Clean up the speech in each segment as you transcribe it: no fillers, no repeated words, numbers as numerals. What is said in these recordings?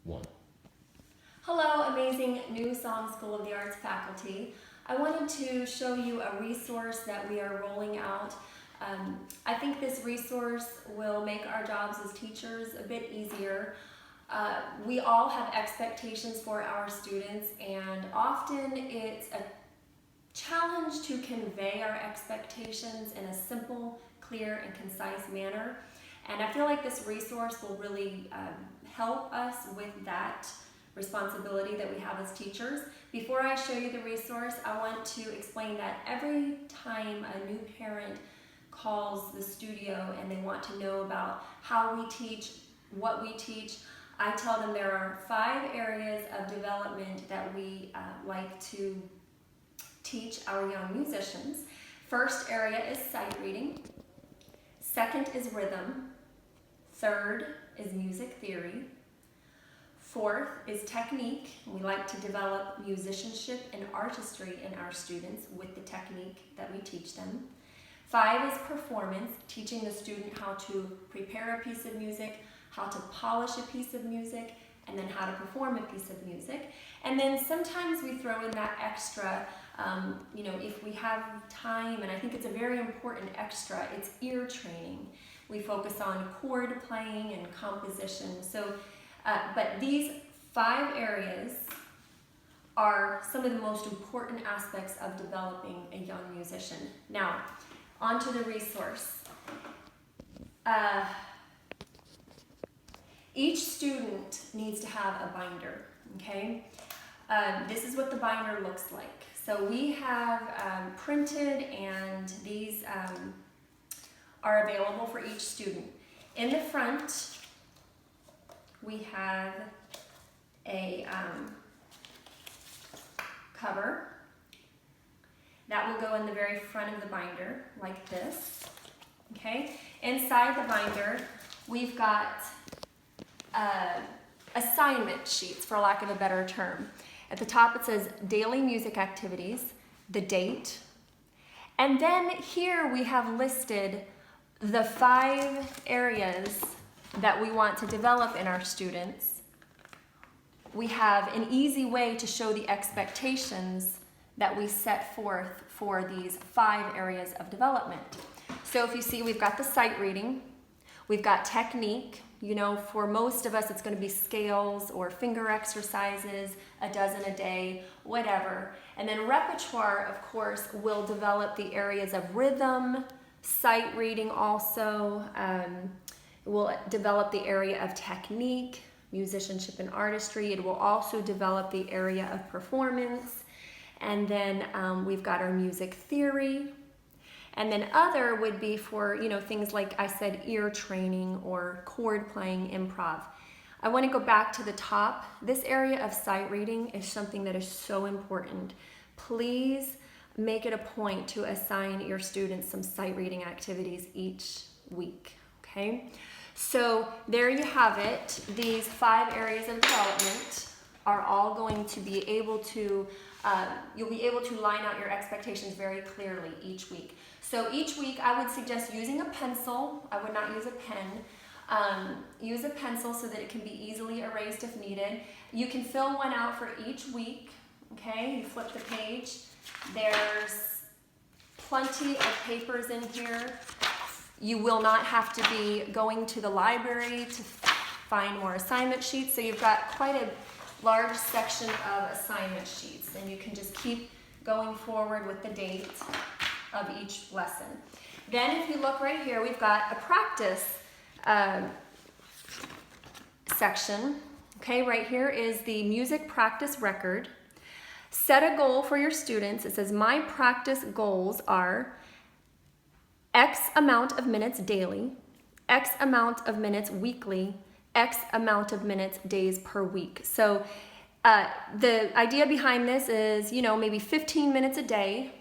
1. Hello, amazing New Song School of the Arts faculty. I wanted to show you a resource that we are rolling out. I think this resource will make our jobs as teachers a bit easier. We all have expectations for our students, and often it's a challenge to convey our expectations in a simple, clear, and concise manner. And I feel like this resource will really help us with that responsibility that we have as teachers. Before I show you the resource, I want to explain that every time a new parent calls the studio and they want to know about how we teach, what we teach, I tell them there are 5 areas of development that we like to teach our young musicians. First area is sight reading. Second is rhythm. Third is music theory. Fourth is technique. We like to develop musicianship and artistry in our students with the technique that we teach them. 5 is performance, teaching the student how to prepare a piece of music, how to polish a piece of music, and then how to perform a piece of music. And then sometimes we throw in that extra, if we have time, and I think it's a very important extra, it's ear training. We focus on chord playing and composition. But these 5 areas are some of the most important aspects of developing a young musician. Now, on to the resource. Each student needs to have a binder, okay? This is what the binder looks like. So we have printed, and these are available for each student. In the front, we have a cover that will go in the very front of the binder like this, okay? Inside the binder, we've got assignment sheets, for lack of a better term. At the top it says daily music activities, the date, and then here we have listed the 5 areas that we want to develop in our students. We have an easy way to show the expectations that we set forth for these 5 areas of development. So if you see, we've got the sight reading, we've got technique. For most of us, it's going to be scales or finger exercises, a dozen a day, whatever. And then repertoire, of course, will develop the areas of rhythm, sight reading also. Will develop the area of technique, musicianship and artistry. It will also develop the area of performance. And then we've got our music theory. And then other would be for, things like I said, ear training or chord playing, improv. I want to go back to the top. This area of sight reading is something that is so important. Please make it a point to assign your students some sight reading activities each week, okay? So there you have it. These 5 areas of development are all going to be able to, you'll be able to line out your expectations very clearly each week. So each week I would suggest using a pencil. I would not use a pen. Use a pencil so that it can be easily erased if needed. You can fill one out for each week, okay? You flip the page. There's plenty of papers in here. You will not have to be going to the library to find more assignment sheets. So you've got quite a large section of assignment sheets, and you can just keep going forward with the date of each lesson. Then if you look right here, we've got a practice section. Okay, right here is the music practice record. Set a goal for your students. It says my practice goals are X amount of minutes daily, X amount of minutes weekly, X amount of minutes days per week. So the idea behind this is, maybe 15 minutes a day,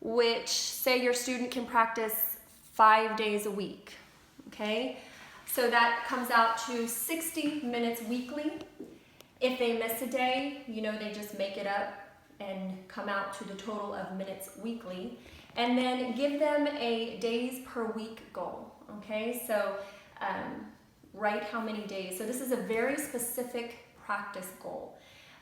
which say your student can practice 5 days a week, okay? So that comes out to 60 minutes weekly. If they miss a day, they just make it up and come out to the total of minutes weekly. And then give them a days per week goal, okay? So write how many days. So this is a very specific practice goal.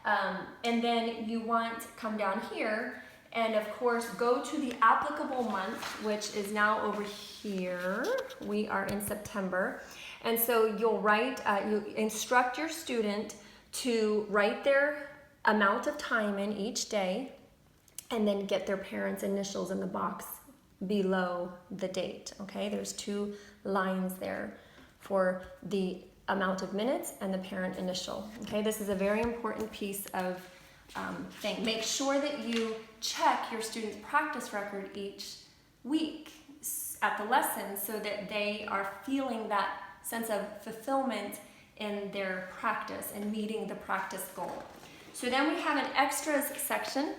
And then you want to come down here and of course go to the applicable month, which is now over here. We are in September. And so you'll write, you instruct your student to write their amount of time in each day and then get their parents' initials in the box below the date, okay? There's 2 lines there for the amount of minutes and the parent initial, okay? This is a very important piece of thing. Make sure that you check your student's practice record each week at the lesson so that they are feeling that sense of fulfillment in their practice and meeting the practice goal. So then we have an extras section.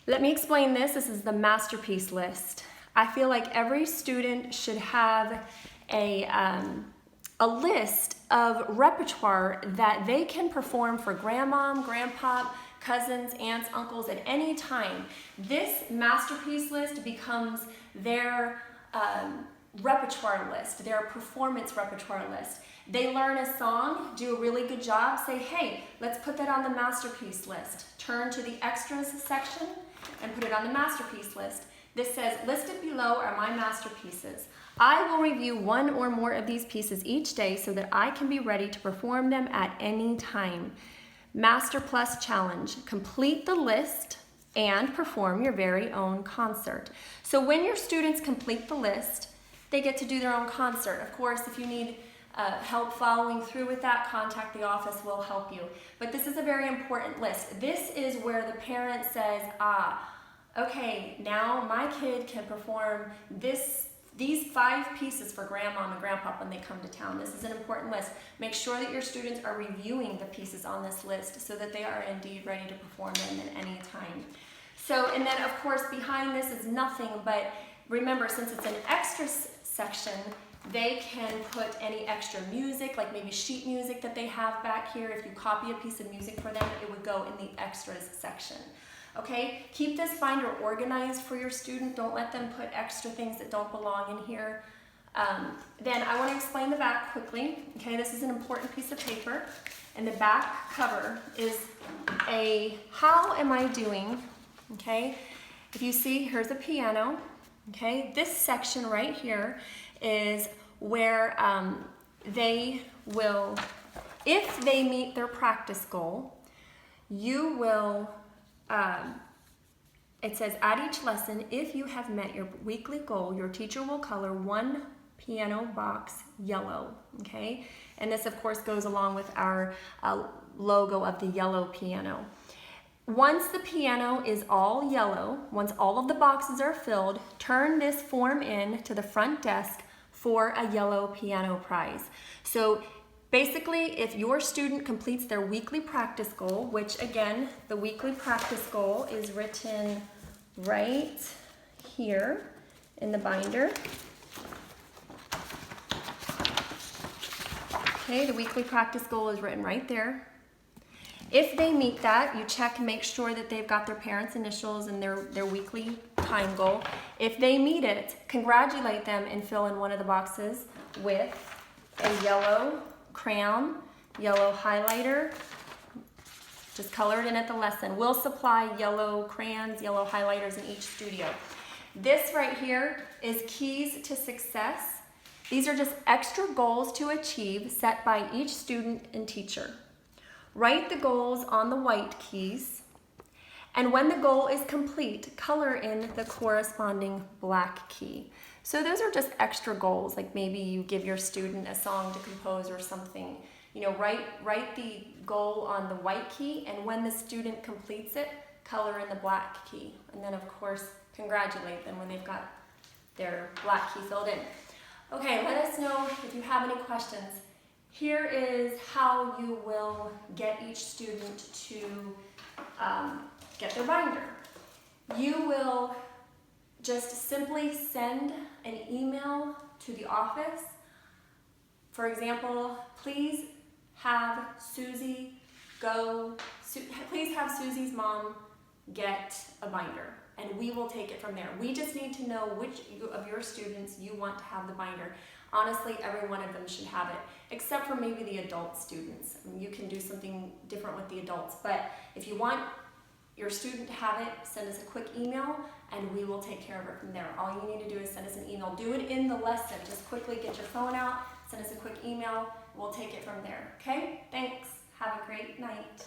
Let me explain this. This is the masterpiece list. I feel like every student should have a list of repertoire that they can perform for grandmom, grandpa, cousins, aunts, uncles at any time. This masterpiece list becomes their repertoire list, their performance repertoire list. They learn a song, do a really good job, say, hey, let's put that on the masterpiece list. Turn to the extras section and put it on the masterpiece list. This says, listed below are my masterpieces. I will review 1 or more of these pieces each day so that I can be ready to perform them at any time. Master Plus Challenge. Complete the list and perform your very own concert. So when your students complete the list, they get to do their own concert. Of course, if you need help following through with that, contact the office, we'll help you. But this is a very important list. This is where the parent says, okay, now my kid can perform these 5 pieces for grandmom and grandpa when they come to town. This is an important list. Make sure that your students are reviewing the pieces on this list so that they are indeed ready to perform them at any time. So, and then of course behind this is nothing, but remember, since it's an extras section, they can put any extra music, like maybe sheet music that they have back here. If you copy a piece of music for them, it would go in the extras section. Okay, keep this binder organized for your student. Don't let them put extra things that don't belong in here. Then I want to explain the back quickly. Okay, this is an important piece of paper. And the back cover is a how am I doing? Okay, if you see, here's a piano. Okay, this section right here is where they will, if they meet their practice goal, you will, it says at each lesson, if you have met your weekly goal, your teacher will color 1 piano box yellow, okay? And this of course goes along with our logo of the yellow piano. Once the piano is all yellow, once all of the boxes are filled, turn this form in to the front desk for a yellow piano prize. So basically, if your student completes their weekly practice goal, which again, the weekly practice goal is written right here in the binder. Okay, the weekly practice goal is written right there. If they meet that, you check and make sure that they've got their parents' initials and their weekly time goal. If they meet it, congratulate them and fill in one of the boxes with a yellow crayon, yellow highlighter. Just color it in at the lesson. We'll supply yellow crayons, yellow highlighters in each studio. This right here is keys to success. These are just extra goals to achieve set by each student and teacher. Write the goals on the white keys, and when the goal is complete, color in the corresponding black key. So those are just extra goals, like maybe you give your student a song to compose or something. You know, write the goal on the white key, and when the student completes it, color in the black key. And then of course, congratulate them when they've got their black key filled in. Okay, let us know if you have any questions. Here is how you will get each student to get their binder. You will just simply send an email to the office. For example, please have Susie's mom get a binder, and we will take it from there. We just need to know which of your students you want to have the binder. Honestly, every one of them should have it, except for maybe the adult students. I mean, you can do something different with the adults, but if you want your student to have it, send us a quick email and we will take care of it from there. All you need to do is send us an email. Do it in the lesson. Just quickly get your phone out, send us a quick email. We'll take it from there. Okay? Thanks. Have a great night.